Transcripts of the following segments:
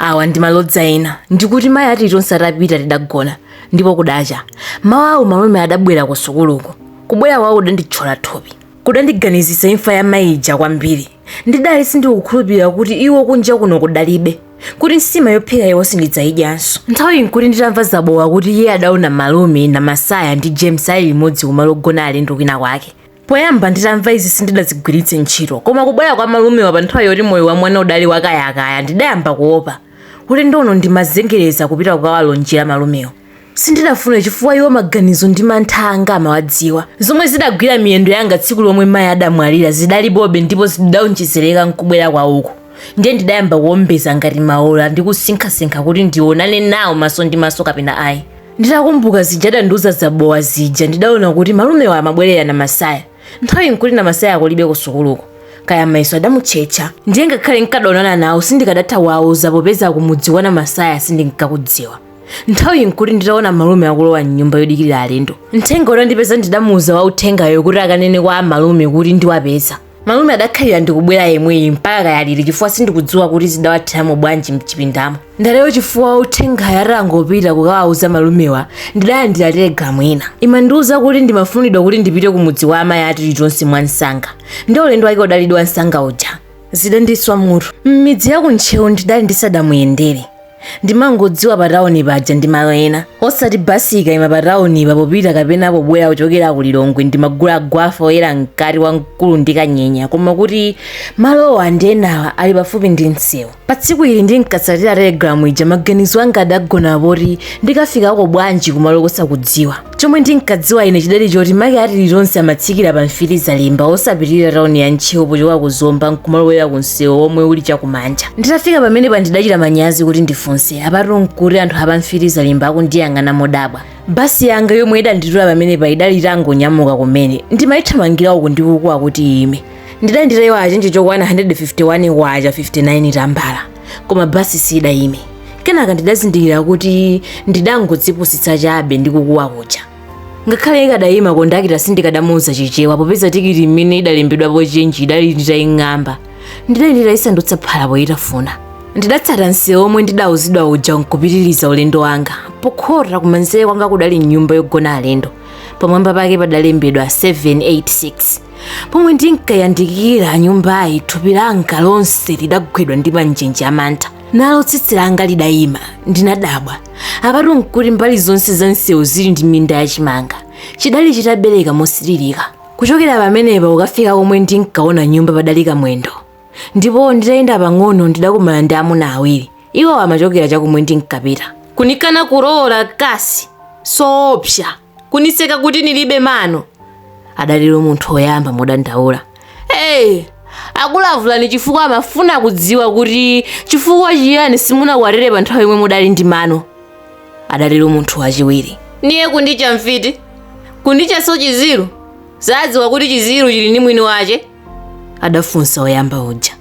Awa ndi malodza ena ndikuti mayi alilonse atapita tidagona ndipo kudacha mawu malume adabwera ku sukuluko kubwera wawo udanditchola thopi kudandiganizisa imfa ya maija kwambiri ndidali sindikukhulupirira kuti iwo kunja kuno kudalibe kuti nsima yophika iwo sindidzayidyanso nthawi nkuti nditamva zabowa kuti iye adaona malume na Masaya ndi James ali limodzi kumalogona alendo kwina kwake. Poyamba nditamva izi sindidazigwiritse ntchito koma kubwera kwa malume wa pa nthawi yoti moyo wa mwana udali wakayakaya ndidayamba kuopa kuti ndono ndimazengereza kupita kukawalonjera malumewo. Sindidafuna chifukwa iwo maganizo ndi mantha anga amawadziwa zomwe zidagwira miyendo yanga tsiku lomwe mayi adamwalira zidalipobe ndipo zidaonjezereka nkubwera kwa uku. Ndiye ndidayamba kuombeza ngati maola ndi kusinkhasinkha kuti ndionane nawo maso ndi maso kapena ayi. Nditakumbuka zijadandiuza zabowa zija ndidaona kuti malumewa amabwerera na Masaya nthawi nkuti na Masaya kulibe ku sukuluko kaya maiso adamutchetcha ndiye ngakhale nkadaonana nawo sindikadatha wauza popeza kumudzi wa na Masaya sindinkakudziwa. Nthawi nkuti nditaona malume akulowa mnyumba yodikirira alendo nthenga unandipeza ndidamuuza wa uthengayo kuti akanene kwa malume kuti ndiwapeza. Malume adakhalira ndikubwera yemweyi mpaka kayalire chifukwa sindikudziwa kuti zidawathiramo bwanji mchipindamo. Ndalewo chifukwa uthengayo atangopita kukawauza malumewa ndidalandira telegramu ina imandiuza kuti ndimafunidwa kuti ndipite kumudzi wa amayi alilonse mwansanga ndi ulendo wake udalidwa msanga uja. Zidandiswa mutu m'midzi ya kuntcheu ndidali ndisadamuyendere ndimangodziwa patawuni paja ndi malo ena osati basika ima patawuni papopita kapena pobwera kuchokera ku Lilongwe ndimagula gwafa oyera mkati wa mkulu ndi kanyenya koma kuti malowa ndi enawa ali pafupi ndi msewu. Pa tsiku ili ndinkatsatira telegramu ija maganizo anga adagona poti ndikafikako bwanji kumalo kosakudziwa. Chomwe ndinkadziwa ine chidali choti mayi alilonse amatsikira pa mfiriza limba osapitirira tawuni ya ntcheu pochoka kuzomba nkumalowera ku msewu omwe uli chakumanja. Nditafika pamene ndidachita manyazi kuti ndifunse apatu nkuti anthu apamfiriza limba akundiyang'ana modabwa. Basi yanga yomwe idanditula pamenepa idali itangonyamuka kumene ndimayithamangira uku ndi uku akuti ime. Ndidanditayiwa achenje chokwana 151 wacha 59 tambala koma basi sidayime. Kenaka ndidazindikira kuti ndidangodzipusitsa chabe ndi kukuwa kuja. Ngakhale ikadayima kondakita sindikadamuuza chichewa popeza tikiti imene idalembedwapo chenji idali nditaying'amba ndidali nditayisandutsa phalapo itafuna. Ndidatsata msewu omwe ndidauzidwa uja nkupitiriza ulendo wanga pokhota kumanzere kwanga kudali nyumba yogona alendo pamwamba pake padalembedwa 786 pomwe ndinkayandikira nyumbayi thupi langa lonse lidagwedwa ndi manjenje amantha nalo tsitsi langa lidayima. Ndinadabwa apatu nkuti mbali zonse za msewu zili ndi minda yachimanga chidali chitabereka mosiririka. Kuchokera pamenepa ukafika komwe ndinkaona nyumba padali kamwendo ndipo nditayenda pang'ono ndidakumana ndi amuna awiri iwo amachokera chakumwe ndinkapita kunikana kulola kasi soopsa kuniseka kuti nilibe mano. Adaliro munthu oyamba modandaula akulavulani chifukwa amafuna kudziwa kuti chifukwa chiyani simunakwatire pa nthawi imwe mudali ndi mano. Adaliro munthu wachiwiri niye kundicha mfiti kundicha so chiziru zadziwa kuti chiziru chili ndi mwini wache. Adafunsa oyamba uja.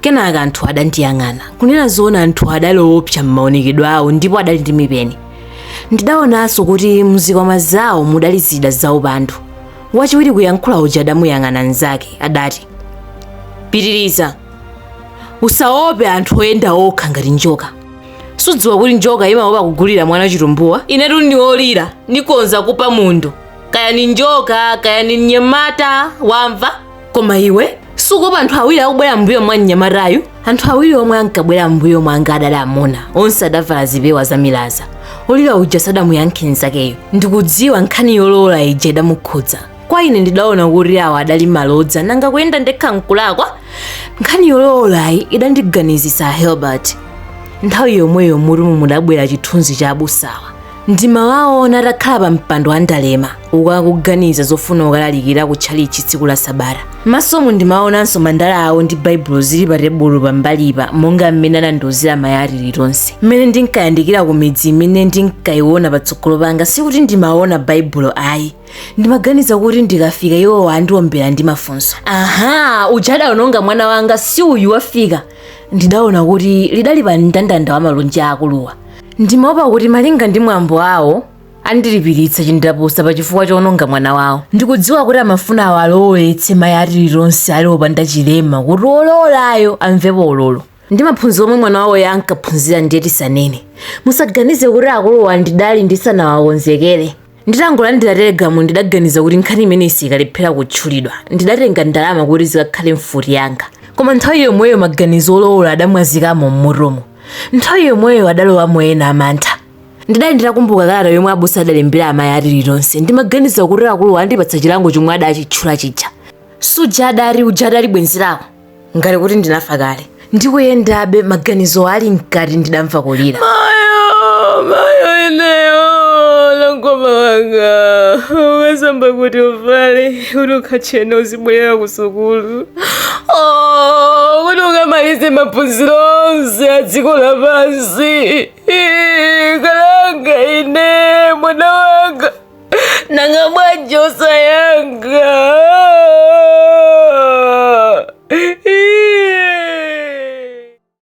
Kenaka anthu adandiyang'ana kunena zoona anthu adaloopsa m'maonekedwe awo ndipo adali ndi mipeni. Ndidaonanso kuti mzikwama zawo mudali zida zaupandu. Wachiwiri kuyankhula uja adamuyang'ana nzake adati pitiriza usaope anthu oyenda okha ngati njoka. Sudziwa kuti njoka imaopa kugulira mwana chitumbuwa. Inetu ndi olira nikonza kupa mundu kaya ni njoka kaya ni mnyamata wamva koma iwe sukopa anthu awiri akubwera mbuyo mwa mnyamatayu. Anthu awiri omwe ankabwera mbuyo mwanga adali amuna onse adavala zipewa za milaza. Olira uja sadamuyankhe nzakeyo ndikudziwa nkhani yolola ija idamukhudza. Kwa ine ndidaona kuti awa adali malodza nanga kuyenda ndekha nkulakwa. Nkhani yololayi idandiganizisa Hilbert. Nthawi yomweyo murumu mudabwera chithunzi cha abusawa ndimawaona atakhala pa mpando wa ndalema ukakuganiza zofuna ukalalikira kutchalichi tsiku la Sabata. Masomo ndimaonanso mandala awo ndi baibulo zili pa tebulo pambalipa monga mmene anandiuzira mayi alilonse. Mmene ndinkayandikira ku midzi imene ndinkayiona patsogolo panga sikuti ndimaona baibulo ayi ndimaganiza kuti ndikafika iwo andiombera ndi mafunso. Uja adaononga mwana wanga si uyu wafika. Ndidaona kuti lidali pa mndandanda wa malonje akuluwa. Ndimaopa kuti malinga ndi mwambo awo andilipiritsa chindapusa pa chifukwa choononga mwana wawo. Ndikudziwa kuti amafuna awalowetse mayi alilonse ali opanda chilema kuti ololayo amvepo ololo. ndi maphunziro omwe mwana wawo yankaphunzira ndiye tisanene. Musaganize kuti akuluwa ndidali ndisanawawonzekere. Nditangolandira telegramu ndidaganiza kuti nkhani imene sikalephera kutchulidwa. Ndidatenga ndalama kuti zikakhale mfuti yanga. Koma nthawi yomweyo maganizo olowola adamwazikamo mmuromo. Nthawi yomweyo adalowamo ena amantha. Ndidali nditakumbuka kalata yomwe abusa adalembera amayi alilonse. Ndimaganiza kuti akuluwa andipatsa chilango chomwe adachitchula chicha. Suja adali bwenzi lawo. Ngati kuti ndinafa kale. Ndikuyendabe maganizo ali mkati ndidamva kulira. Mayo ineyo Nankhoma wanga ukasamba kuti uvale kuti ukhachene uzibwerera ku sukulu kuti ukamalize maphunziro onse a dziko lapansi. Kalanga ine mwana wanga nanga bwanji osayanga.